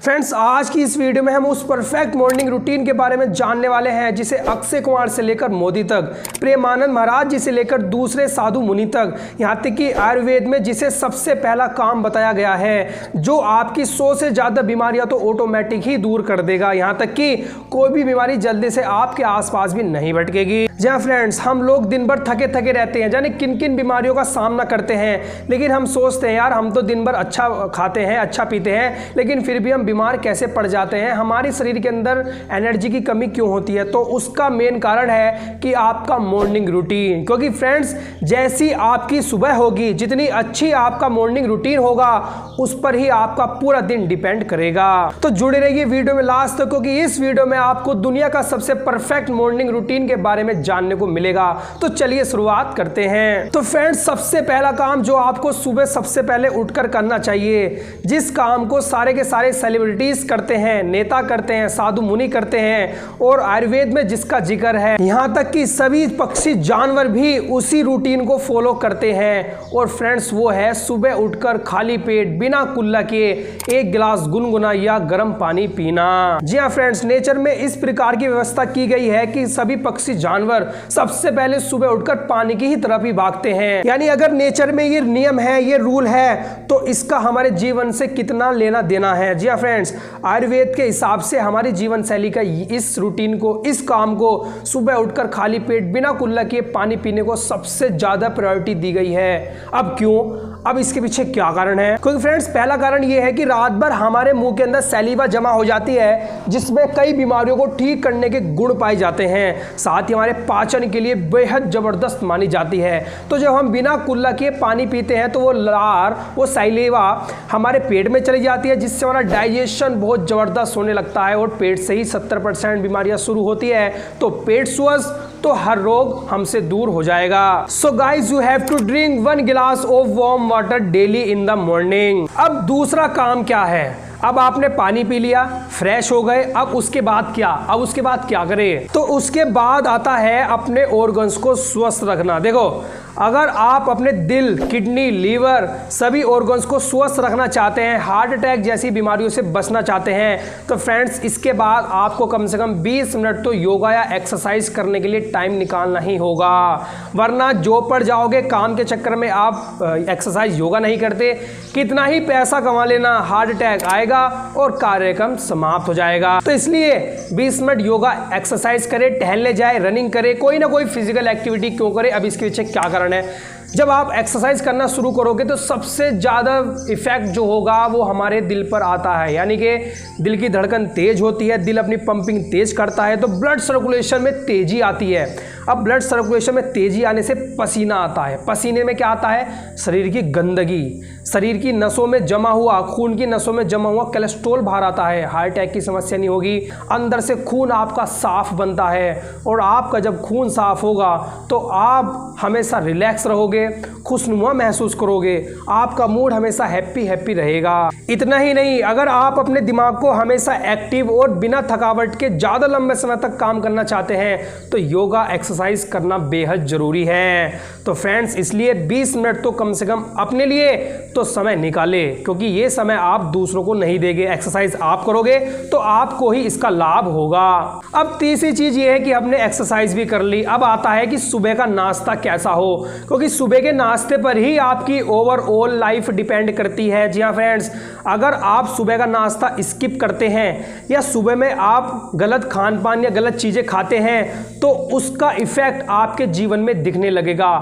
Friends, आज की इस वीडियो में हम उस परफेक्ट मॉर्निंग रूटीन के बारे में जानने वाले हैं जिसे अक्षय कुमार से लेकर मोदी तक, प्रेमानंद महाराज जी से लेकर दूसरे साधु मुनि तक, यहाँ तक कि आयुर्वेद में जिसे सबसे पहला काम बताया गया है जो आपकी 100 से ज़्यादा बीमारियां तो ऑटोमेटिक ही दूर कर देगा। यहाँ तक कि कोई भी बीमारी जल्दी से आपके आसपास भी नहीं भटकेगी। जी हाँ फ्रेंड्स, हम लोग दिन भर थके थके रहते हैं, जाने किन किन बीमारियों का सामना करते हैं, लेकिन हम सोचते हैं यार हम तो दिन भर अच्छा खाते हैं, अच्छा पीते हैं, लेकिन फिर भी हम बीमार कैसे पड़ जाते हैं, हमारे शरीर के अंदर एनर्जी की कमी क्यों होती है। तो उसका मेन कारण है कि आपका मॉर्निंग रूटीन। क्योंकि फ्रेंड्स, जैसी आपकी सुबह होगी, जितनी अच्छी आपका मॉर्निंग रूटीन होगा, उस पर ही आपका पूरा दिन डिपेंड करेगा। तो जुड़े रहिए वीडियो में लास्ट तक, क्योंकि इस वीडियो में आपको दुनिया का सबसे परफेक्ट मॉर्निंग रूटीन के बारे में जानने को मिलेगा। तो चलिए शुरुआत करते हैं। तो फ्रेंड्स, सबसे पहला काम जो आपको सुबह सबसे पहले उठकर करना चाहिए, जिस काम को सारे के सारे सेलिब्रिटीज करते हैं, नेता करते हैं, साधु मुनि करते हैं, और आयुर्वेद में जिसका जिक्र है, यहाँ तक कि सभी पक्षी जानवर भी उसी रूटीन को फॉलो करते हैं। और फ्रेंड्स, वो है सुबह उठकर खाली पेट बिना कुल्ला किए 1 गिलास गुनगुना या गर्म पानी पीना। जी हाँ फ्रेंड्स, नेचर में इस प्रकार की व्यवस्था की गई है कि सभी पक्षी जानवर सबसे पहले सुबह उठकर पानी की ही तरफ ही भागते हैं। यानी अगर नेचर में ये नियम है, ये रूल है, तो इसका हमारे जीवन से कितना लेना देना है। जी हाँ फ्रेंड्स, आयुर्वेद के हिसाब से हमारी जीवन शैली का इस रूटीन को, इस काम को, सुबह उठकर खाली पेट बिना कुल्ला किए पानी पीने को सबसे ज्यादा प्रायोरिटी दी गई है। अब क्यों? अब इसके पीछे क्या कारण है? क्योंकि फ्रेंड्स, पहला कारण यह है कि रात भर हमारे मुंह के अंदर सैलिवा जमा हो जाती है, जिसमें कई बीमारियों को ठीक करने के गुण पाए जाते हैं, साथ ही हमारे पाचन के लिए बेहद जबरदस्त मानी जाती है। तो जब हम बिना कुल्ला किए पानी पीते हैं तो वो लार, वो सैलिवा हमारे पेट में चली जाती है, जिससे हमारा डाइजेशन बहुत जबरदस्त होने लगता है, और पेट से ही 70% बीमारियां शुरू होती है। तो पेट स्वस्थ तो हर रोग हमसे दूर हो जाएगा। So guys, you have to drink 1 glass of warm water daily in the morning. अब दूसरा काम क्या है? अब आपने पानी पी लिया, फ्रेश हो गए, अब उसके बाद क्या? अब उसके बाद क्या करें? तो उसके बाद आता है अपने ऑर्गन्स को स्वस्थ रखना। देखो, अगर आप अपने दिल, किडनी, लीवर, सभी ऑर्गन्स को स्वस्थ रखना चाहते हैं, हार्ट अटैक जैसी बीमारियों से बचना चाहते हैं, तो फ्रेंड्स इसके बाद आपको कम से कम 20 मिनट तो योगा या एक्सरसाइज करने के लिए टाइम निकालना ही होगा। वरना जॉब पर जाओगे, काम के चक्कर में आप एक्सरसाइज, योगा नहीं करते, कितना ही पैसा कमा लेना, हार्ट अटैक आएगा और कार्यक्रम समाप्त हो जाएगा। तो इसलिए 20 मिनट योगा एक्सरसाइज करें, टहलने जाए, रनिंग करें, कोई ना कोई फिजिकल एक्टिविटी क्यों करें। अब इसके पीछे क्या कारण है? जब आप एक्सरसाइज करना शुरू करोगे तो सबसे ज़्यादा इफेक्ट जो होगा वो हमारे दिल पर आता है, यानी कि दिल की धड़कन तेज होती है, दिल अपनी पंपिंग तेज करता है, तो ब्लड सर्कुलेशन में तेजी आती है। अब ब्लड सर्कुलेशन में तेजी आने से पसीना आता है, पसीने में क्या आता है? शरीर की गंदगी, शरीर की नसों में जमा हुआ, खून की नसों में जमा हुआ कोलेस्ट्रॉल बाहर आता है, हार्ट अटैक की समस्या नहीं होगी। अंदर से खून आपका साफ बनता है, और आपका जब खून साफ होगा तो आप हमेशा रिलैक्स रहोगे, खुशनुमा महसूस करोगे, आपका मूड हमेशा हैप्पी हैप्पी रहेगा। इतना ही नहीं, अगर आप अपने दिमाग को हमेशा एक्टिव और बिना थकावट के ज़्यादा लंबे समय तक काम करना चाहते हैं तो योगा एक्सरसाइज करना बेहद ज़रूरी है। तो फ्रेंड्स, इसलिए 20 मिनट तो कम से कम अपने लिए तो समय निकाले, क्योंकि ये समय आप दूसरों को नहीं देंगे। एक्सरसाइज आप करोगे तो आपको ही इसका लाभ होगा। अब तीसरी चीज़ ये है कि हमने एक्सरसाइज भी कर ली, अब आता है कि सुबह का नाश्ता कैसा हो, क्योंकि सुबह के नाश्ते पर ही आपकी ओवरऑल लाइफ डिपेंड करती है। जी हाँ फ्रेंड्स, अगर आप सुबह का नाश्ता स्किप करते हैं या सुबह में आप गलत खान पान या गलत चीज़ें खाते हैं तो उसका इफेक्ट आपके जीवन में दिखने लगेगा।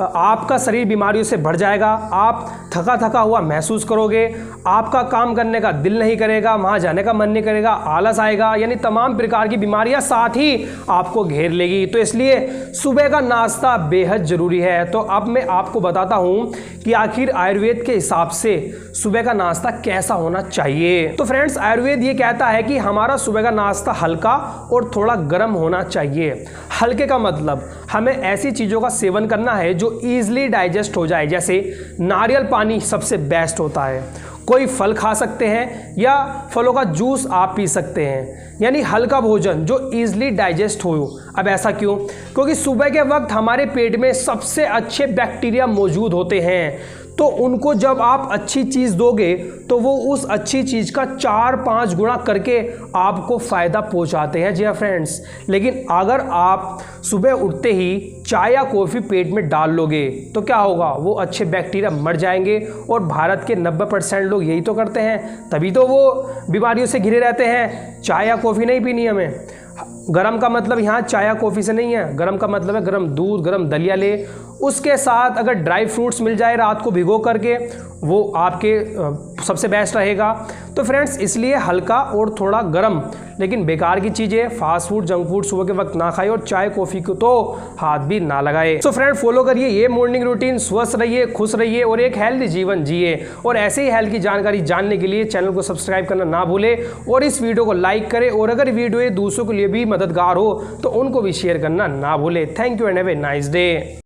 आपका शरीर बीमारियों से भर जाएगा, आप थका थका हुआ महसूस करोगे, आपका काम करने का दिल नहीं करेगा, वहाँ जाने का मन नहीं करेगा, आलस आएगा, यानी तमाम प्रकार की बीमारियां साथ ही आपको घेर लेगी। तो इसलिए सुबह का नाश्ता बेहद ज़रूरी है। तो अब मैं आपको बताता हूँ कि आखिर आयुर्वेद के हिसाब से सुबह का नाश्ता कैसा होना चाहिए। तो फ्रेंड्स, आयुर्वेद ये कहता है कि हमारा सुबह का नाश्ता हल्का और थोड़ा गर्म होना चाहिए। हल्के का मतलब हमें ऐसी चीज़ों का सेवन करना है जो ईजिली डाइजेस्ट हो जाए, जैसे नारियल पानी सबसे बेस्ट होता है, कोई फल खा सकते हैं या फलों का जूस आप पी सकते हैं, यानी हल्का भोजन जो ईजिली डाइजेस्ट हो। अब ऐसा क्यों? क्योंकि सुबह के वक्त हमारे पेट में सबसे अच्छे बैक्टीरिया मौजूद होते हैं, तो उनको जब आप अच्छी चीज़ दोगे तो वो उस अच्छी चीज़ का 4-5 गुना करके आपको फ़ायदा पहुंचाते हैं। जी हाँ फ्रेंड्स, लेकिन अगर आप सुबह उठते ही चाय या कॉफ़ी पेट में डाल लोगे तो क्या होगा, वो अच्छे बैक्टीरिया मर जाएंगे। और भारत के 90% लोग यही तो करते हैं, तभी तो वो बीमारियों से घिरे रहते हैं। चाय या कॉफ़ी नहीं पीनी हमें। गरम का मतलब यहाँ चाय या कॉफ़ी से नहीं है, गरम का मतलब है गरम दूध, गरम दलिया ले, उसके साथ अगर ड्राई फ्रूट्स मिल जाए रात को भिगो करके, वो आपके सबसे बेस्ट रहेगा। तो फ्रेंड्स, इसलिए हल्का और थोड़ा गरम लेकिन बेकार की चीज़ें, फास्ट फूड, जंक फूड सुबह के वक्त ना खाए और चाय कॉफ़ी को तो हाथ भी ना लगाए। तो फ्रेंड, फॉलो करिए ये मॉर्निंग रूटीन, स्वस्थ रहिए, खुश रहिए और एक हेल्दी जीवन जिए। और ऐसे ही हेल्थ की जानकारी जानने के लिए चैनल को सब्सक्राइब करना ना भूले और इस वीडियो को लाइक करें। और अगर वीडियो दूसरों के लिए भी मददगार हो तो उनको भी शेयर करना ना भूले। Thank you and have a nice day.